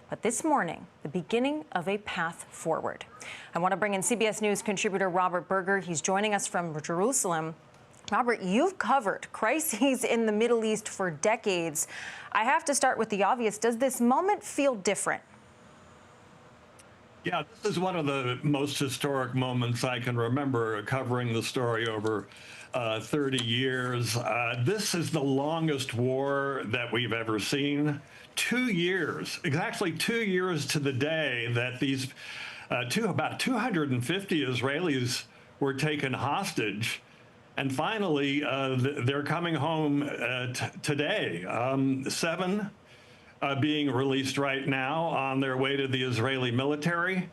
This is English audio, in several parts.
But this morning, the beginning of a path forward. I want to bring in CBS News contributor Robert Berger. He's joining us from Jerusalem. Robert, you've covered crises in the Middle East for decades. I have to start with the obvious. Does this moment feel different? Yeah, this is one of the most historic moments I can remember covering the story over 30 years. This is the longest war that we've ever seen. 2 years, exactly 2 years to the day that these about 250 Israelis were taken hostage. And finally, they're coming home today. 7 being released right now on their way to the Israeli military.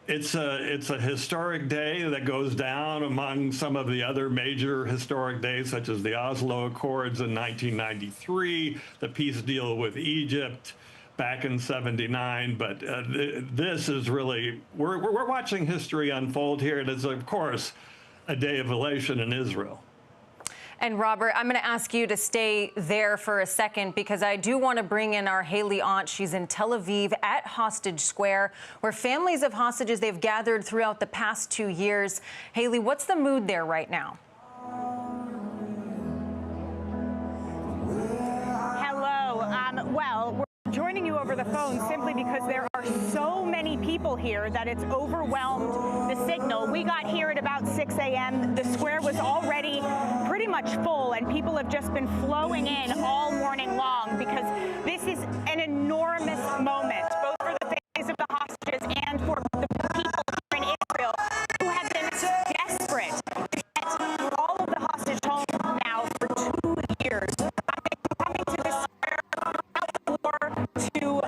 It's a historic day that goes down among some of the other major historic days, such as the Oslo Accords in 1993, the peace deal with Egypt back in '79. But this is really, we're watching history unfold here. It is, of course, a day of elation in Israel. And Robert, I'm going to ask you to stay there for a second because I do want to bring in our Haley aunt. She's in Tel Aviv at Hostage Square, where families of hostages, they've gathered throughout the past 2 years. Haley, what's the mood there right now? Hello. Well, we're joining you over the phone simply because there are so many people here that it's overwhelmed the signal. We got here at about 6 a.m. The square was already pretty much full, and people have just been flowing in all morning long because this is an enormous moment, both for the families of the hostages and for the people here in Israel who have been desperate to get all of the hostages home now for 2 years. Coming to this square throughout the war to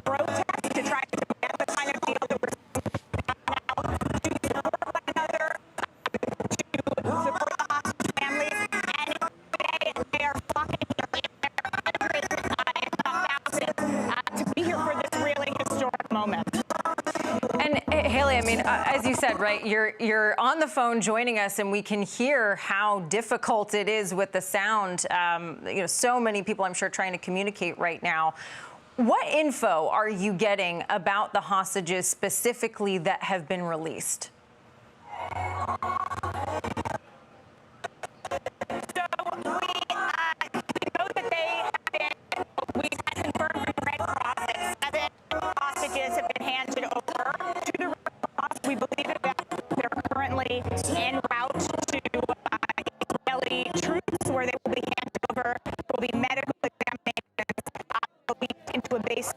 protest, to try to demand the kind of deal that we're seeing now, to support one another, to support the hostage families. And today they are flocking here in their hundreds, if not thousands, to be here for this really historic moment. And Haley, I mean, as you said, right, you're on the phone joining us, and we can hear how difficult it is with the sound. So many people, I'm sure, trying to communicate right now. What info are you getting about the hostages specifically that have been released? We believe that they're currently en route to Israeli troops, where they will be handed over. There will be medical examinations. They'll be into a base of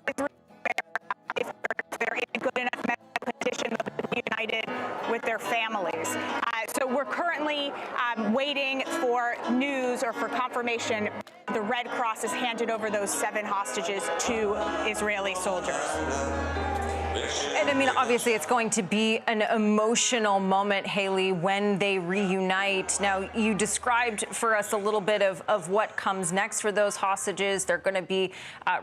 Israel, where if they're in good enough medical condition, they'll be united with their families. So we're currently waiting for news or for confirmation. The Red Cross has handed over those 7 hostages to Israeli soldiers. And I mean, obviously, it's going to be an emotional moment, Haley, when they reunite. Now, you described for us a little bit of what comes next for those hostages. They're going to be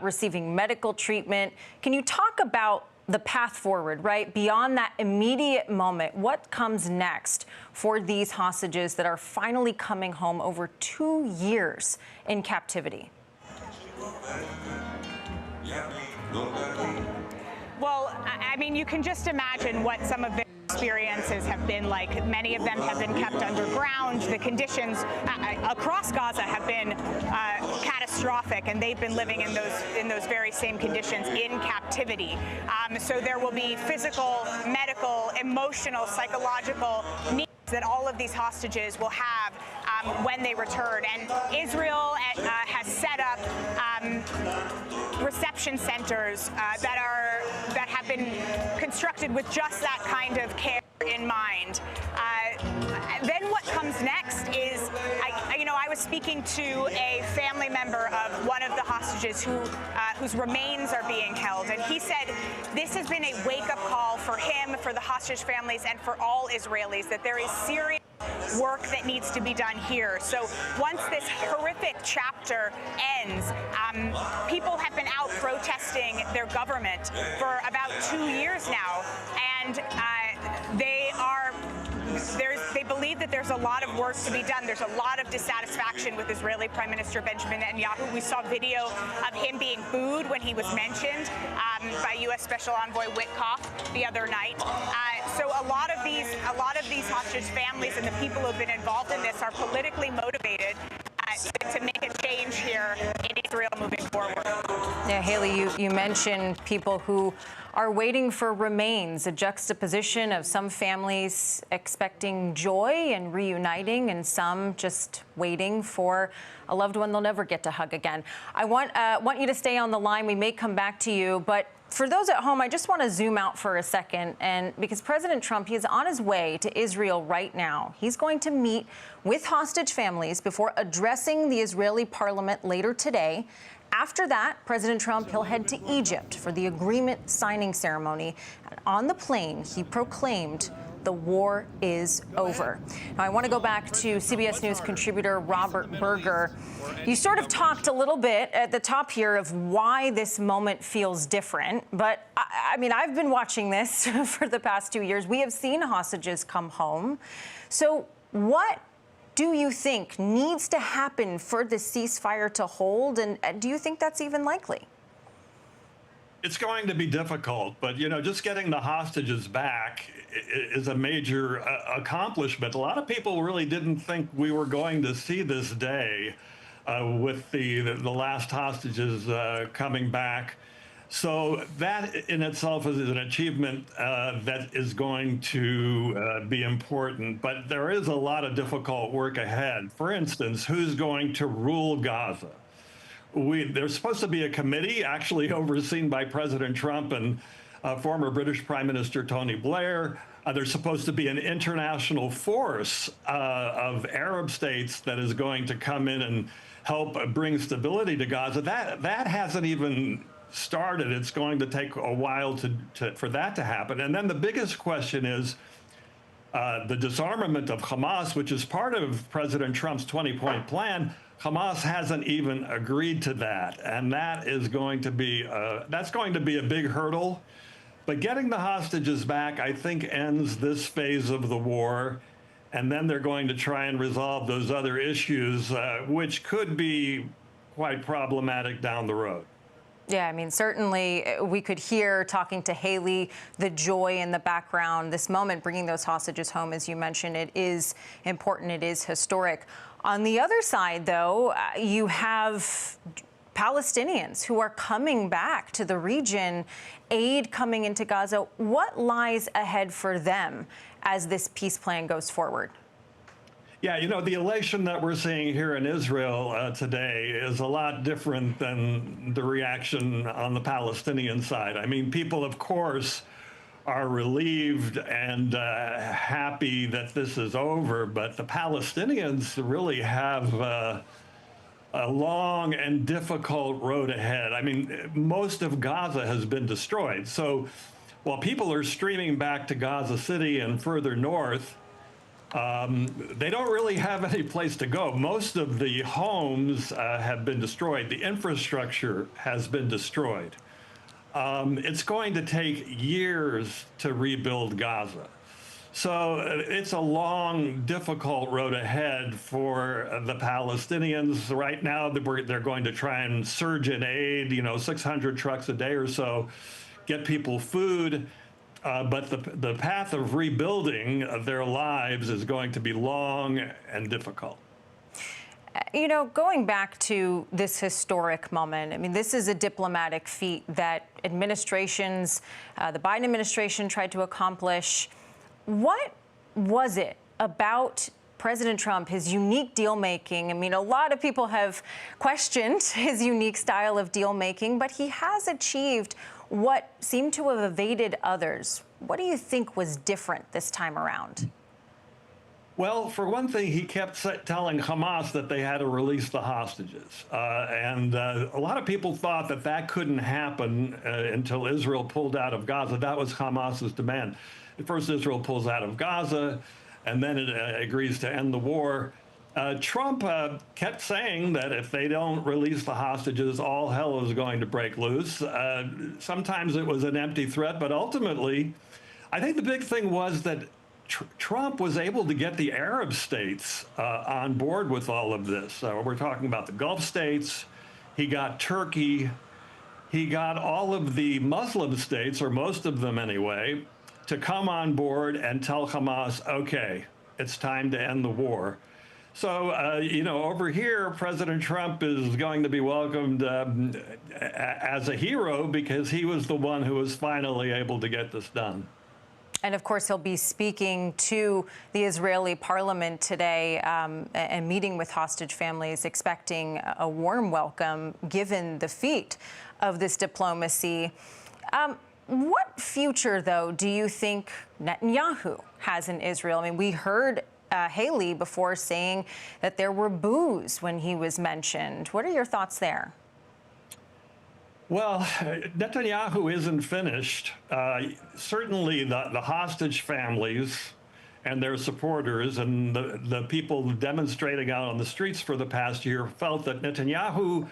receiving medical treatment. Can you talk about the path forward, right? Beyond that immediate moment, what comes next for these hostages that are finally coming home over 2 years in captivity? Well, I mean, you can just imagine what some of their experiences have been like. Many of them have been kept underground. The conditions across Gaza have been catastrophic, and they've been living in those very same conditions in captivity. So there will be physical, medical, emotional, psychological needs that all of these hostages will have when they return. And Israel has set up reception centers that have been constructed with just that kind of care in mind. Then what comes next is, I was speaking to a family member of one of the hostages whose remains are being held, and he said this has been a wake-up call for him, for the hostage families, and for all Israelis, that there is serious work that needs to be done here. So once this horrific chapter ends, people have been out protesting their government for about 2 years now, and they believe that there's a lot of work to be done. There's a lot of dissatisfaction with Israeli Prime Minister Benjamin Netanyahu. We saw video of him being booed when he was mentioned by U.S. Special Envoy Witkoff the other night. So a lot of these hostage families and the people who have been involved in this are politically motivated to make a change here in Israel moving forward. Yeah, Haley, you mentioned people who are waiting for remains, a juxtaposition of some families expecting joy and reuniting and some just waiting for a loved one they'll never get to hug again. I want you to stay on the line. We may come back to you, but for those at home, I just want to zoom out for a second, and because President Trump, he is on his way to Israel right now. He's going to meet with hostage families before addressing the Israeli parliament later today. After that, President Trump, he'll head to Egypt for the agreement signing ceremony. And on the plane, he proclaimed the war is over. Now, I want to go back to CBS News contributor Robert Berger. You sort of talked a little bit at the top here of why this moment feels different. But, I mean, I've been watching this for the past 2 years. We have seen hostages come home. So what do you think needs to happen for the ceasefire to hold? And do you think that's even likely? It's going to be difficult, but, you know, just getting the hostages back is a major accomplishment. A lot of people really didn't think we were going to see this day with the last hostages coming back. So that in itself is an achievement that is going to be important. But there is a lot of difficult work ahead. For instance, who's going to rule Gaza? There's supposed to be a committee actually overseen by President Trump and former British Prime Minister Tony Blair. There's supposed to be an international force of Arab states that is going to come in and help bring stability to Gaza. That hasn't even started. It's going to take a while for that to happen. And then the biggest question is the disarmament of Hamas, which is part of President Trump's 20-point plan. Hamas hasn't even agreed to that, and that is going to be that's going to be a big hurdle. But getting the hostages back, I think, ends this phase of the war, and then they're going to try and resolve those other issues, which could be quite problematic down the road. Yeah, I mean, certainly we could hear, talking to Haley, the joy in the background. This moment, bringing those hostages home, as you mentioned, it is important. It is historic. On the other side, though, you have Palestinians who are coming back to the region, aid coming into Gaza. What lies ahead for them as this peace plan goes forward? Yeah, you know, the elation that we're seeing here in Israel today is a lot different than the reaction on the Palestinian side. I mean, people, of course, are relieved and happy that this is over, but the Palestinians really have a long and difficult road ahead. I mean, most of Gaza has been destroyed. So while people are streaming back to Gaza City and further north, they don't really have any place to go. Most of the homes have been destroyed. The infrastructure has been destroyed. It's going to take years to rebuild Gaza. So it's a long, difficult road ahead for the Palestinians. Right now, they're going to try and surge in aid, 600 trucks a day or so, get people food. But the path of rebuilding their lives is going to be long and difficult. Going back to this historic moment, I mean, this is a diplomatic feat that administrations, the Biden administration tried to accomplish. What was it about President Trump, his unique deal-making? I mean, a lot of people have questioned his unique style of deal-making, but he has achieved what seemed to have evaded others. What do you think was different this time around? Well, for one thing, he kept telling Hamas that they had to release the hostages. And a lot of people thought that couldn't happen until Israel pulled out of Gaza. That was Hamas's demand. First, Israel pulls out of Gaza, and then it agrees to end the war. Trump kept saying that if they don't release the hostages, all hell is going to break loose. Sometimes it was an empty threat, but ultimately, I think the big thing was that Trump was able to get the Arab states on board with all of this. We're talking about the Gulf states. He got Turkey. He got all of the Muslim states, or most of them anyway, to come on board and tell Hamas, okay, it's time to end the war. So, over here, President Trump is going to be welcomed as a hero because he was the one who was finally able to get this done. And of course, he'll be speaking to the Israeli parliament today and meeting with hostage families, expecting a warm welcome given the feat of this diplomacy. What future, though, do you think Netanyahu has in Israel? I mean, we heard Haley before saying that there were boos when he was mentioned. What are your thoughts there? Well, Netanyahu isn't finished. Certainly the hostage families and their supporters and the people demonstrating out on the streets for the past year felt that Netanyahu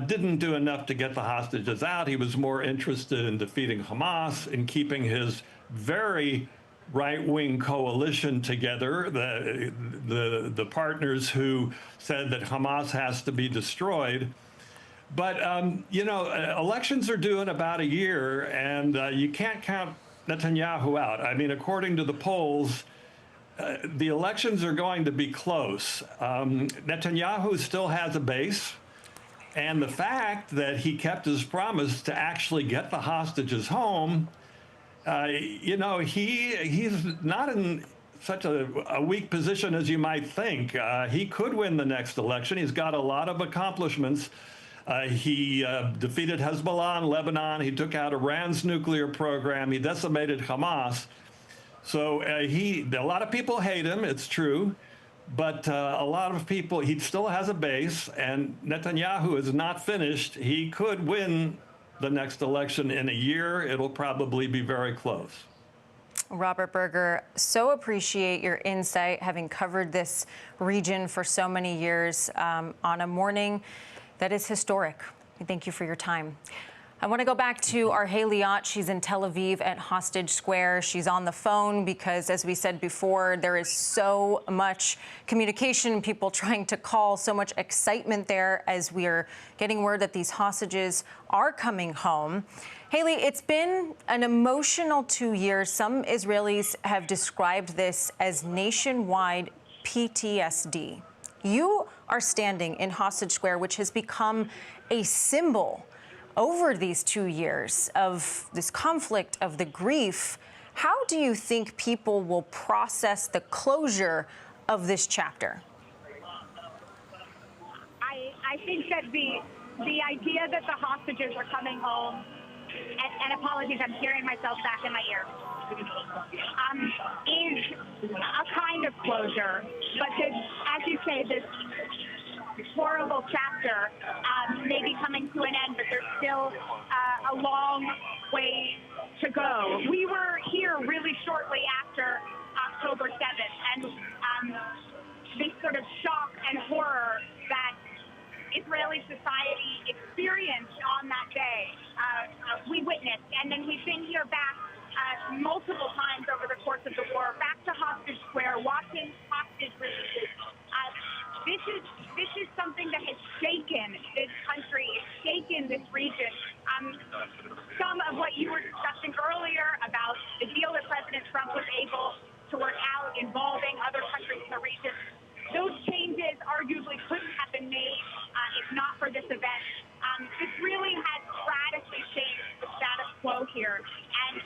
didn't do enough to get the hostages out. He was more interested in defeating Hamas, in keeping his very right-wing coalition together, the partners who said that Hamas has to be destroyed. But, elections are due in about a year, and you can't count Netanyahu out. I mean, according to the polls, the elections are going to be close. Netanyahu still has a base, and the fact that he kept his promise to actually get the hostages home, he's not in such a weak position as you might think. He could win the next election. He's got a lot of accomplishments. He defeated Hezbollah in Lebanon. He took out Iran's nuclear program. He decimated Hamas. So a lot of people hate him, it's true. But a lot of people, he still has a base. And Netanyahu is not finished. He could win the next election in a year. It'll probably be very close. Robert Berger, so appreciate your insight, having covered this region for so many years on a morning that is historic. Thank you for your time. I want to go back to our Haley Ott. She's in Tel Aviv at Hostage Square. She's on the phone because, as we said before, there is so much communication, people trying to call, so much excitement there as we are getting word that these hostages are coming home. Haley, it's been an emotional 2 years. Some Israelis have described this as nationwide PTSD. You are standing in Hostage Square, which has become a symbol over these 2 years of this conflict, of the grief. How do you think people will process the closure of this chapter? I think that the idea that the hostages are coming home, and apologies, I'm hearing myself back in my ear, is a kind of closure. But this, as you say, this horrible chapter may be coming to an end, but there's still a long way to go. We were here really shortly after October 7th, and this sort of shock and horror that Israeli society experienced on that day, we witnessed. And then we've been here back multiple times over the course of the war, back to Hostage Square, watching hostage releases. This is something that has shaken this country, shaken this region. Some of what you were discussing earlier about the deal that President Trump was able to work out involving other countries in the region, those changes arguably couldn't have been made if not for this event. This really has radically changed the status quo here. And,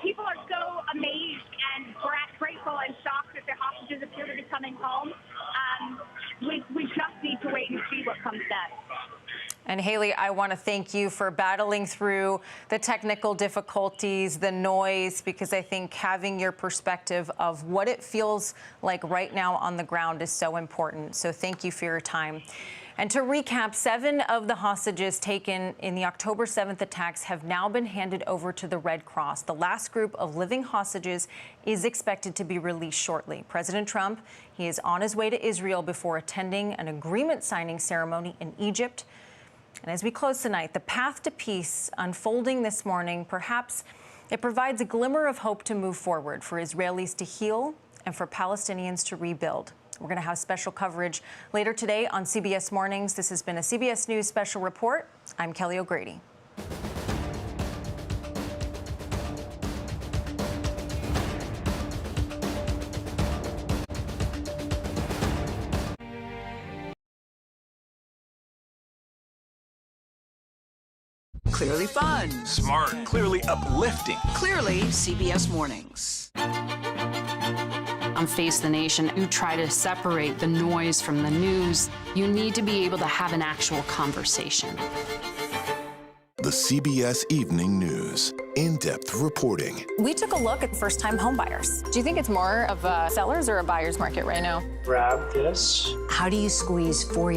people are so amazed and grateful and shocked that the hostages appear to be coming home. We just need to wait and see what comes next. And Haley, I want to thank you for battling through the technical difficulties, the noise, because I think having your perspective of what it feels like right now on the ground is so important. So thank you for your time. And to recap, 7 of the hostages taken in the October 7th attacks have now been handed over to the Red Cross. The last group of living hostages is expected to be released shortly. President Trump, he is on his way to Israel before attending an agreement signing ceremony in Egypt. And as we close tonight, the path to peace unfolding this morning, perhaps It provides a glimmer of hope to move forward, for Israelis to heal and for Palestinians to rebuild. We're going to have special coverage later today on CBS Mornings. This has been a CBS News special report. I'm Kelly O'Grady. Clearly fun. Smart. Clearly uplifting. Clearly CBS Mornings. On Face the Nation, you try to separate the noise from the news. You need to be able to have an actual conversation. The CBS Evening News. In-depth reporting. We took a look at first-time homebuyers. Do you think it's more of a seller's or a buyer's market right now? Grab this. How do you squeeze 4